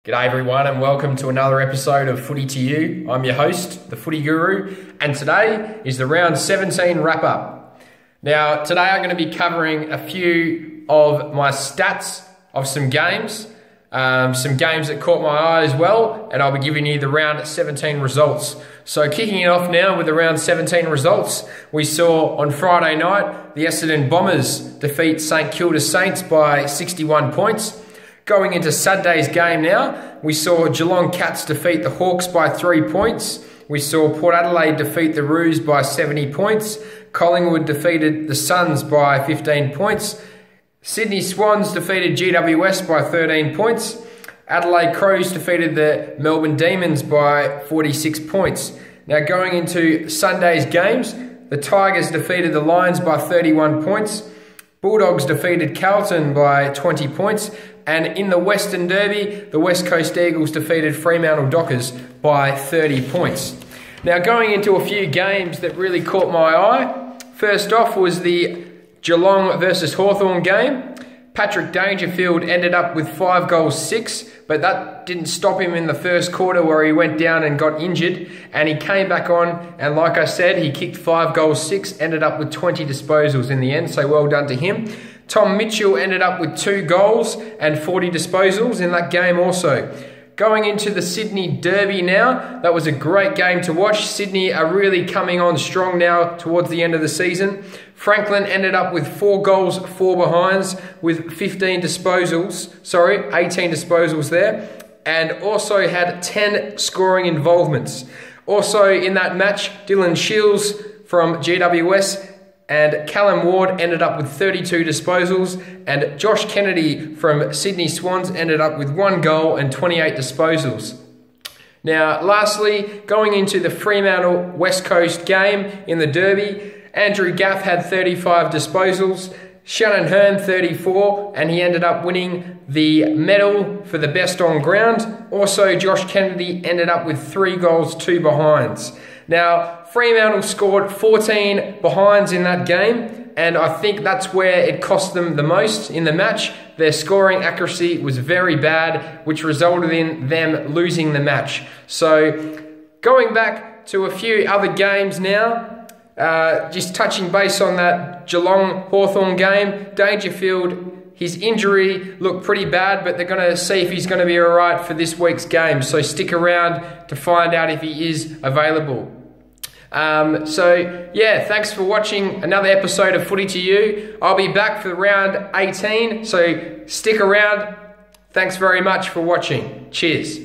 G'day everyone and welcome to another episode of Footy to You. I'm your host, the Footy Guru, and today is the round 17 wrap up. Now today I'm going to be covering a few of my stats of some games that caught my eye as well, and I'll be giving you the round 17 results. So kicking it off now with the round 17 results, we saw on Friday night the Essendon Bombers defeat St Kilda Saints by 61 points. Going into Saturday's game now, we saw Geelong Cats defeat the Hawks by 3 points. We saw Port Adelaide defeat the Roos by 70 points. Collingwood defeated the Suns by 15 points. Sydney Swans defeated GWS by 13 points. Adelaide Crows defeated the Melbourne Demons by 46 points. Now going into Sunday's games, the Tigers defeated the Lions by 31 points. Bulldogs defeated Carlton by 20 points. And in the Western Derby, the West Coast Eagles defeated Fremantle Dockers by 30 points. Now going into a few games that really caught my eye. First off was the Geelong versus Hawthorn game. Patrick Dangerfield ended up with 5 goals 6, but that didn't stop him in the first quarter where he went down and got injured, and he came back on, and like I said, he kicked 5 goals 6, ended up with 20 disposals in the end, so well done to him. Tom Mitchell ended up with 2 goals and 40 disposals in that game also. Going into the Sydney Derby now, that was a great game to watch. Sydney are really coming on strong now towards the end of the season. Franklin ended up with 4 goals, 4 behinds with 18 disposals there, and also had 10 scoring involvements. Also in that match, Dylan Shields from GWS and Callum Ward ended up with 32 disposals, and Josh Kennedy from Sydney Swans ended up with 1 goal and 28 disposals. Now, lastly, going into the Fremantle West Coast game in the Derby, Andrew Gaff had 35 disposals, Shannon Hearn 34, and he ended up winning the medal for the best on ground. Also, Josh Kennedy ended up with 3 goals, 2 behinds. Now, Fremantle scored 14 behinds in that game, and I think that's where it cost them the most in the match. Their scoring accuracy was very bad, which resulted in them losing the match. So, going back to a few other games now, just touching base on that Geelong-Hawthorn game, Dangerfield, his injury looked pretty bad, but they're going to see if he's going to be all right for this week's game. So stick around to find out if he is available. Thanks for watching another episode of Footy to You. I'll be back for round 18, so stick around. Thanks very much for watching. Cheers.